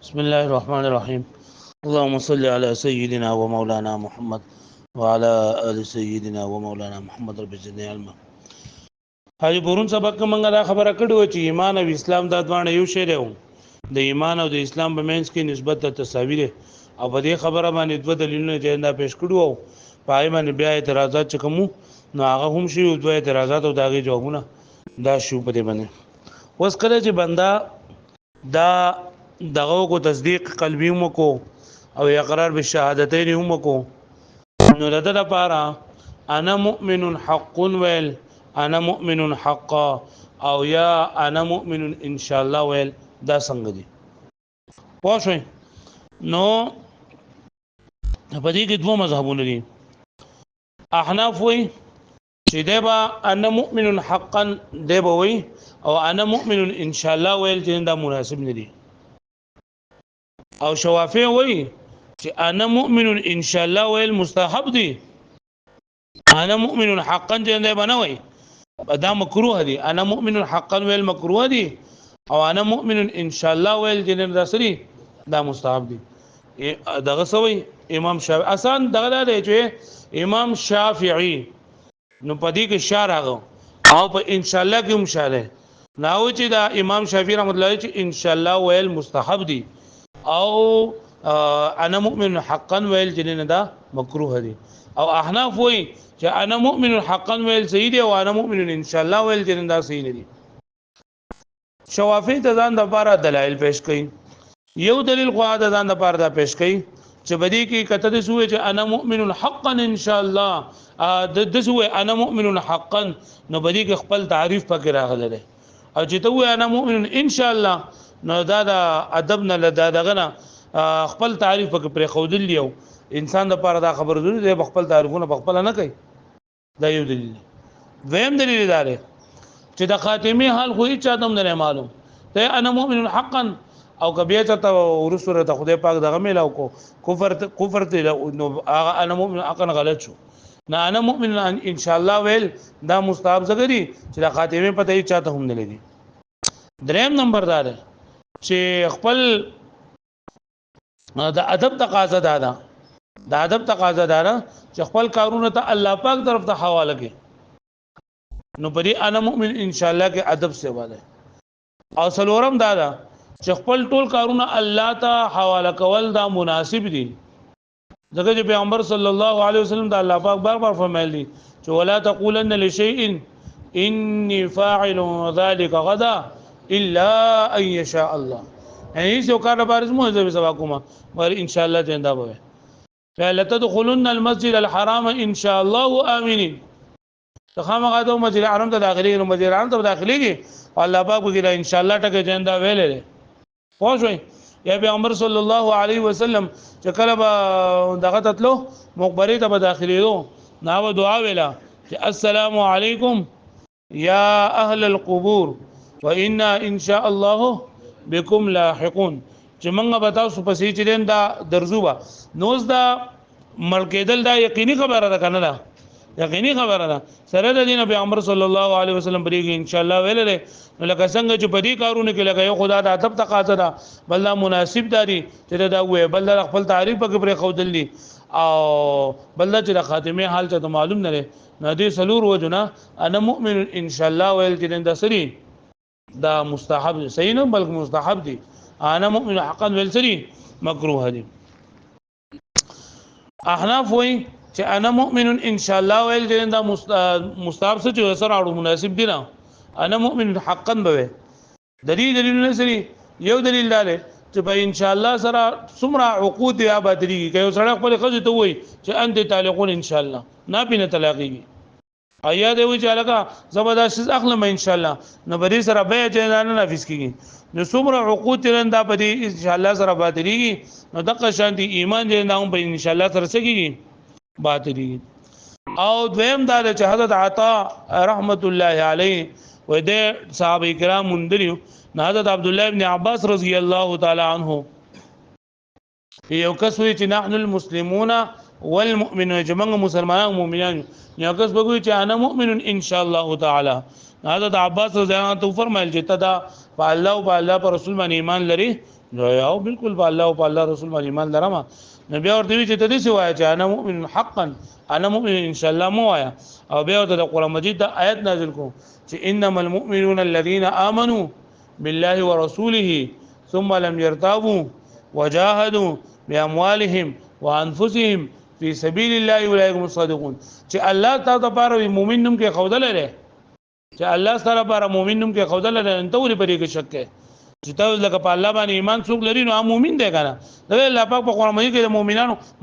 بسم الله الرحمن الرحيم. اللهم صل على سيدنا ومولانا محمد وعلى آل سيدنا ومولانا محمد رب زدنا علما. حاجی پرون سبق منګه دا خبره کړو چې ایمان او اسلام دا دوه یو شی دی. د ایمان او د اسلام په منځ کې نسبت ته تصاویر او په دې خبره باندې دوه دلیلونه چې دا پیش کړو او پای باندې بیا اعتراضات چکمو نو هغه هم شی دوه اعتراضات او داغي جوابونه دا شو په دې باندې. اوس کله چې بندا دا دغه کو تصدیق قلبی مو کو او اقرار بالشهادتین هم کو نو دغه لپاره انا مؤمن حق ویل انا مؤمن حقا او یا انا مؤمن ان شاء الله ویل دا څنګه دي پوه شئ. نو په دې کې دوه مذهبونه دي. احناف وی چې دبا انا مؤمن حقا دبا وی او انا مؤمن ان شاء الله ویل چې دا مناسب نه دي. او شوافی وی چې انا مؤمن ان شاء الله ویل مستحب دي. انا مؤمن حقا چې دا بنوي دا مکروه دي. انا مؤمن حقا ویل مکروه دي او انا مؤمن ان شاء الله ویل چې دا سری دا مستحب دي. دغه سوی امام شافعي آسان دغه دی چې امام شافعي نو پدې کې شارغه او په ان شاء الله کې مشاله ناو چې دا امام شافعي رحمۃ اللہ چې ان شاء الله ویل مستحب دي او انا مؤمن حقا ویل جنن دا مکروه دي. او احناف وی چې انا مؤمن حقا ویل صحیح دي او انا مؤمن ان شاء الله ویل جنن دا صحیح نه دي. شوافی ته ځان د لپاره دلایل پیش کړي. یو دلیل خو دا ځان د لپاره دا پیش کړي چې بدی کې کته د سوې چې انا مؤمن حقا ان شاء الله د سوې انا مؤمن حقا نو بدی کې خپل تعریف پکې راغله ده او چې ته وې انا مؤمن ان شاء الله نو دا د ادب نه لدا دغه نه خپل تعریف پکې پر خودل لیو انسان د لپاره دا خبر ضروري دی خپل تعریفونه خپل نه کوي. دا یو دلیل. دویم دلیل دا دی چې د خاتمه حال خو هیڅ چاته نه معلوم ته انا مؤمن حقا او کبه ته ورسره ته خدای پاک دغه میلاو کو کفر ته نو انا مؤمن حقا غلط شو. نه انا مؤمن ان شاء الله ویل دا مستحب زګری چې د خاتمه پته هیڅ چاته هم نه لګي. دریم نمبر دا دی چې خپل د ادب تقاضا ده د ادب تقاضا ده چې خپل کارونه ته الله پاک طرف ته حواله کړي نو پرې انا مؤمن ان شاء الله کې ادب سیوا ده. او سلورم دا ده چې خپل ټول کارونه الله ته حواله کول دا مناسب دي ځکه چې پیغمبر صلی الله علیه وسلم دا الله پاک بار بار فرمایلی چې ولا تقولن لشيء اني فاعل ذلك غدا الا ان يشاء الله. یعنی څو کار بارز مو زه سبا کوم ور ان شاء الله جندا به فلا تدخلن المسجد الحرام ان شاء الله امنين. تخامغه د مسجد الحرام ته داخلي نو مسجد الحرام ته داخليږي الله پاک وګړه ان شاء الله ټکه جندا ویلې پوه شئ. یا پیغمبر صلی الله علیه وسلم چې کله دغه تلو مقبره ته داخليدو نو دعا ویلا چې السلام علیکم یا اهل القبور وانا ان شاء الله بكم لاحقون. چې موږ به تاسو پسې چې دا درزوبه نوز دا ملکېدل دا یقیني خبره ده کنه دا یقیني خبره ده سره د دین پیغمبر صلی الله علیه وسلم بریږي ان شاء الله ویل له نو لکه څنګه چې په دې کارونه کې لګي خدا د ادب تقاضا ده بل دا مناسب داري چې دا وې بل دا خپل تعریف پکې پر خودل دي او بل دا چې د خاتمه حال ته معلوم نه لري نه دي سلور وجنا انا مؤمن ان شاء الله ویل چې دا سری دا مستحب صحیح نه بلکې مستحب دي. انا مؤمن حقا ویل سری مکروه دي. احناف وی چې انا مؤمن ان شاء الله ویل چې دا مستحب څه چې سره اړو مناسب دي نه انا مؤمن حقا به دلیل نه سری یو دلیل داله چې په ان شاء الله سره څومره عقود یا بدريږي کوي سره خپل خځه ته وای چې انت طالقون ان شاء الله نه پینه طلاقيږي ایا دې وی چې لکه زبردست اخلم ان شاء الله نو بری سره به چې نه نافذ کیږي نو څومره عقود ترنده په دې ان شاء الله سره بدريږي نو دغه شان دي ایمان دې نه هم په ان شاء الله سره سکیږي باطلی. او دویم دا چې حضرت عطا رحمت الله علیه و دې صحابه کرام مندریو حضرت عبد الله ابن عباس رضی الله تعالی عنہ یو کس وی چې نحن المسلمون والمؤمنون جمع مسلمانان مؤمنان یو کس بګوي چې انا مؤمن ان شاء الله تعالی حضرت عباس رضی الله عنه فرمایل چې تدا په الله او په الله پر رسول باندې ایمان لري او بالکل په الله او په الله رسول باندې ایمان لرم نو بیا ورته وی چې ته دې سوایا چې انا مؤمن حقا انا مؤمن ان شاء الله مو آیا او بیا ورته د قران مجید د آیت نازل کو چې انما المؤمنون الذين امنوا بالله ورسوله ثم لم يرتابوا وجاهدوا باموالهم وانفسهم في سبيل الله اولئك هم الصادقون چې الله تعالی لپاره مؤمن نوم کې خودل لري چې الله تعالی لپاره مؤمن نوم کې خودل لري انته ولې پرې کې شک کې چې تاسو لکه په الله باندې ایمان څوک لري نو مؤمن دی کنه دا الله پاک په قرآن مجید کې د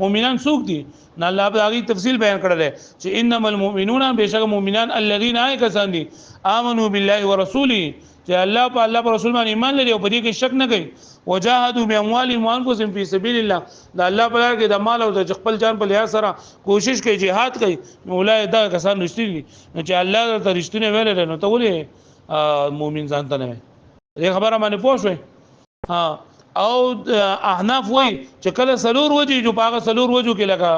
مؤمنان څوک دي نه الله په هغه تفصیل بیان کړل چې انما المؤمنون بشک مؤمنان الذين کسان دي امنوا بالله ورسوله چې الله په الله پر رسول باندې ایمان لري او په دې کې شک نه کوي وجاهدوا باموالهم وانفسهم في سبيل الله دا الله په لار کې د مال او د خپل جان په لحاظ سره کوشش کوي jihad کوي اولای دا کسان رښتینی نو چې الله ته رښتینی ویل نو ته ولې مؤمن ځان ته نه دې خبره باندې پوه شوي ها او احناف وای چې کله سلور وجه جو پاغه سلور وجو کې لگا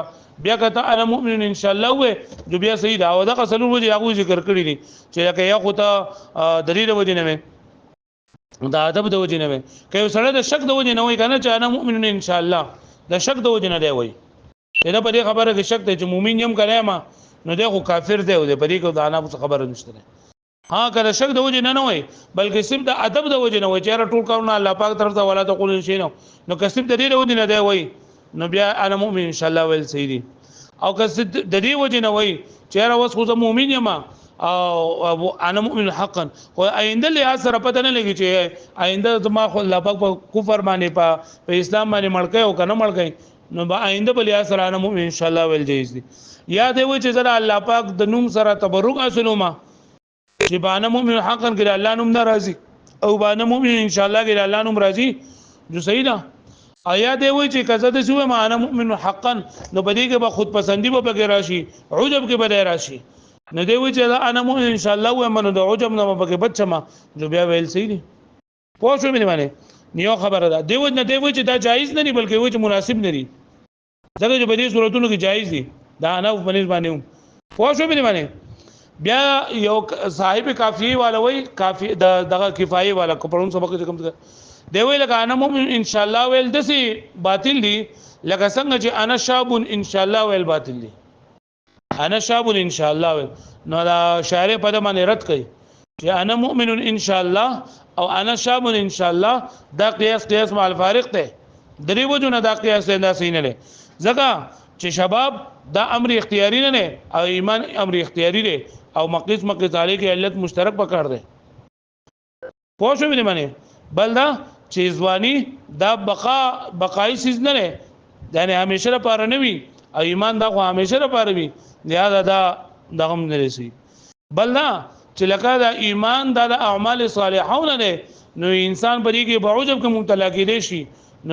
بیا کته انا مؤمن ان شاء الله وای جو بیا صحیح دا او دا سلور وجه هغه ذکر کړی دي چې لکه یا خو ته دلیل وجه نه دا ادب د وجه نه کوي سره د شک د وجه نه وای کنه چې انا مؤمن ان شاء الله د شک د وجه نه دی وای دا په دې خبره کې شک دی چې مؤمن یم کلمه نو دی خو کافر دی او د پرې کو دا نه خبره نشته ها کله شک د وجه نه وای بلکې صرف د ادب د وجه نه وای چې ټول کارونه الله پاک طرف ته ولا تقول شي نو که صرف د دې وجه نه دی وای نو بیا انا مؤمن ان شاء الله ویل صحیح دي او که د دې وجه نه وای چې را وس خو مؤمن یم او انا مؤمن حقا خو آینده له سره پته نه لګی چې آینده زما خو الله پاک په کفر باندې په اسلام باندې مړکې او کنه مړکې نو با آینده بل سره انا مؤمن ان شاء الله ویل جایز دي یا دی و چې زړه الله پاک د نوم سره تبرک حاصلو ما چې باندې مؤمن حقا کې الله نوم ناراضي او باندې مؤمن ان شاء الله کې الله نوم راضي جو صحیح ده آیا دی وای چې کزه د شوه معنا مؤمن حقا نو بدی کې به خود پسندي به بګی راشي عجب کې به راشي نو دی وای چې انا مؤمن ان شاء الله و من د عجب نه به بچما جو بیا ویل صحیح دي پوه شو مې معنی نیو خبره ده دی وای نه دی وای چې دا جایز نه دی بلکې وای چې مناسب نه دی ځکه چې په دې صورتونو کې جایز دي دا انا په نسبت باندې پوه شو مې معنی بیا یو صاحب کافیه والا وای کافی دغه کفایه والا کوپړون سبق چې کوم دی وی لکه انا مؤمن ان شاء الله ویل دسی باطل دي لکه څنګه چې انا شاب ان شاء الله ویل باطل دي انا شاب ان شاء الله ویل نو دا شاعر په دمانه رد کوي چې انا مؤمن ان شاء الله او انا شاب ان شاء الله دا قیاس مع الفارق ته درې وجونه دا قیاس نه سینه له ځکه چې شباب دا امر اختیاري نه او ایمان امر اختیاري دی او مقیس علی کې علت مشترک پکړ دی پوه شو مې معنی بل دا چې ځواني دا بقای سیز نه نه یعنی همیشه لپاره نه وي او ایمان دا خو همیشه لپاره وي لہذا دا دغه نه لسی بل دا چې لکه دا ایمان دا د اعمال صالحونه نه نو انسان پرې کې بعوجب کې مبتلا کېدې شي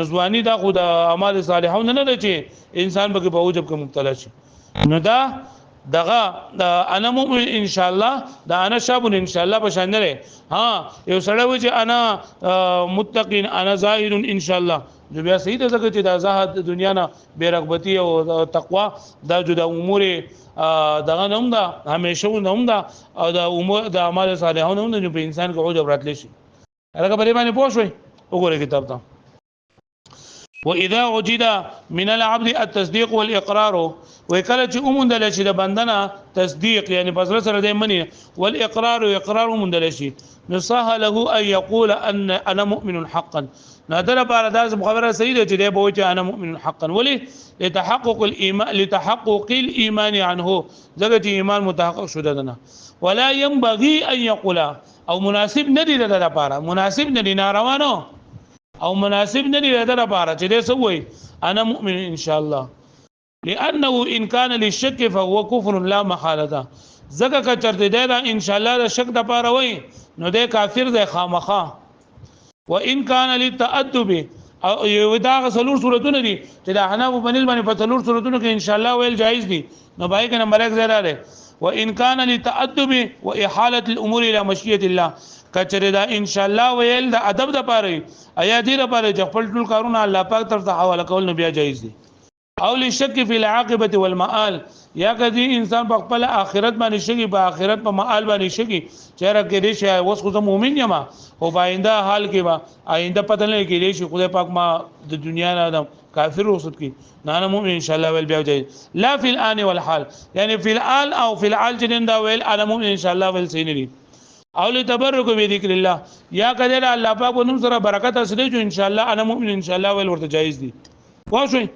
نزوانی دا خو د اعمال صالحونه نه چې انسان به بعوجب کې مبتلا شي نو دا دغه انا مؤمن ان شاء الله دا انا شاب ان شاء الله بشان نه ها یو سره و چې انا متقین انا زاهد ان شاء الله جو بیا صحیح ده چې دا زاهد دنیا نه بیرغبتی او تقوا دا جدا امور دغه نوم دا همیشه نوم دا او دا امور د اعمال صالحونه نوم په انسان کې عجب راتلی شي هغه په باندې پوه شوي وګوره کتاب ته واذا وجد من العبد التصديق والاقرار وکله چې اومندل شي د بندنه تصدیق یعنی پسره سره د منی والاقرار اقرار اومندل شي نصح له ان يقول ان انا مؤمن حقا نادر لپاره دا خبره صحیح ده چې دی به چې انا مؤمن حقا ولی لتحقق الايمان عنه ځکه چې ایمان متحقق شوه دنه ولا ينبغي ان يقول او مناسب ندی ده لپاره مناسب ندی ناروانو او مناسب ندی ده لپاره چې دی سوې انا مؤمن ان شاء الله لانه ان كان للشك فهو كفر لا محاله زکه که چرته دا ان شاء الله د شک د پاره وای نو د کافر د خامخه وان كان للتادب او یو دا غسلور صورتونه دي چې د حناف بنل باندې په تلور صورتونو کې ان شاء الله ویل جایز دي نو بای کنه مرګ زړه ده وان كان للتادب واحاله الامور الى مشيئه الله کچره دا ان شاء الله ویل د ادب د پاره ایا دې لپاره چې خپل ټول کارونه الله پاک طرف ته حواله کول نو بیا جایز دي او لشک فی العاقبه والمآل یا کدی انسان په خپل آخرت باندې شګي په آخرت په مآل باندې شګي چیرې کې دې شي اوس خو مؤمن یم او باینده حال کې با آینده پته نه کې دې شي خدای پاک ما د دنیا نه آدم کافر وسط کی نه مؤمن ان شاء الله ول بیا جاي لا فی الان والحال یعنی فی الان او فی الحال چې دا ویل انا مؤمن ان شاء الله ول سینری او لتبرک بذکر الله یا کدی الله پاک ونوم سره برکت اصلي جو ان شاء الله انا مؤمن ان شاء الله ول ورته جایز دي واښوي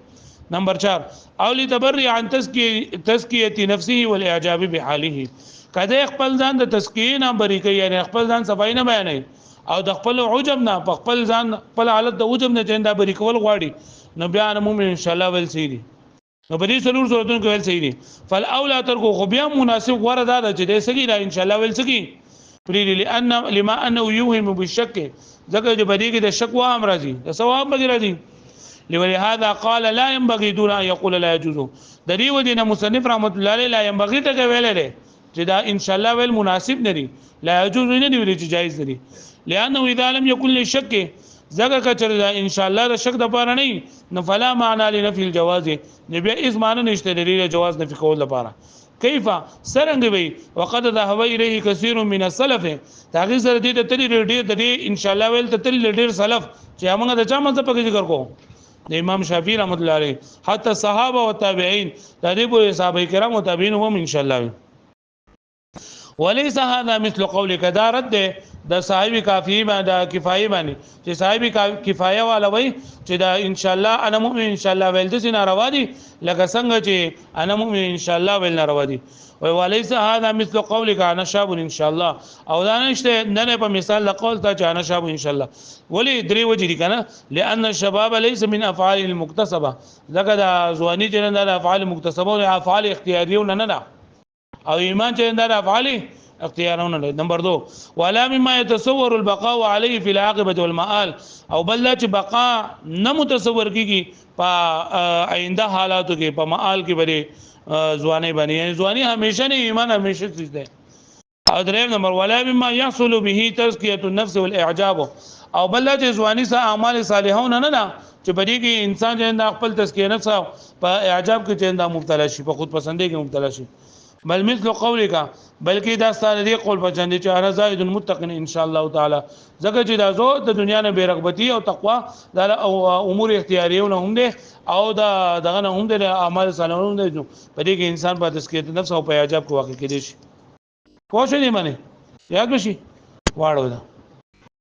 نمبر 4 او لتبرع عن تزکیه نفسه والاعجاب بحاله کله خپل ځان د تزکیه نه بری کوي یعنی خپل ځان صفای نه بیانوي او د خپل عجب نه خپل ځان خپل حالت د عجب نه چنده بری کول غواړي نو بیا ان مومن ان شاء الله ول سيدي نو په دې سلور صورتونو کې ول سيدي فالاولى ترکو خو بیا مناسب غوړه ده چې دې سګي را ان شاء الله ول سګي پری لئن لما انه يوهم بالشك ځکه چې بری کې د شک و امر راځي د ثواب بغیر راځي لهذا قال لا ينبغي دون ان يقول لا يجوز د دې ودینه مصنف رحمت الله علیه لا ينبغي ته ویل لري چې دا ان شاء الله ویل مناسب نه دي لا يجوز نه دي ویل چې جایز دي لانه اذا لم يكن للشك زګه کچره دا ان شاء الله د شک د پاره نه نو فلا معنى لنفي الجواز نبي اس معنی نشته لري جواز نفي کول لپاره كيف سرنګ وي وقد ذهب اليه كثير من السلف تاغي سره دې ته تللی ډېر ان شاء الله ویل ته تللی ډېر سلف چې موږ د چا مذهب په ذکر کوو د امام شافعي رحمت الله علیه حتی صحابه او تابعین د دې په صحابه کرام او تابعین هم ان شاء الله وليس هذا مثل قولك دا رد د صاحب کافی باندې کفایه باندې چې صاحب کفایه والا وای چې دا ان شاء الله انا مؤمن ان شاء الله ول د سينه روا دي لکه څنګه چې انا مؤمن ان شاء الله ول نه روا دي وليس هذا مثل قولك انا شاب ان شاء الله او دا نشته نه په مثال لقول ته چې انا شاب ان شاء الله ولي درې وجې دي کنه لان الشباب ليس من افعال المكتسبه ځکه دا ځواني چې نه د افعال مکتسبه او افعال اختیاریو نه ده او ایمان چې د افعال اختیارونه نمبر 2 ولا مما يتصور البقاء عليه في العاقبه والمآل او بل چې بقا نه متصور کیږي په آینده حالاتو کې په مآل کې بری ځواني باندې یعنی ځواني همیشه نه ایمان همیشه چیز ده او دریم نمبر ولا مما يحصل به تزكيه النفس والاعجاب او بل چې ځواني سره اعمال صالحونه نه ده چې بری کې انسان چې خپل تزکیه نفس په اعجاب کې چې مبتلا شي په خود پسندۍ کې مبتلا شي بل مثل قولك بلکې دا ستاره دی قول په چندې چې انا زائد المتقين ان شاء الله تعالی ځکه چې دا زو د دنیا نه بیرغبتی او تقوا دا امور اختیاریونه هم دي او دا دغه نه هم دي اعمال صالحونه دي په دې کې انسان په تزکیه نفس او په اعجاب کې واقع کېږي پوه شئ نه معنی یاد بشي واړو دا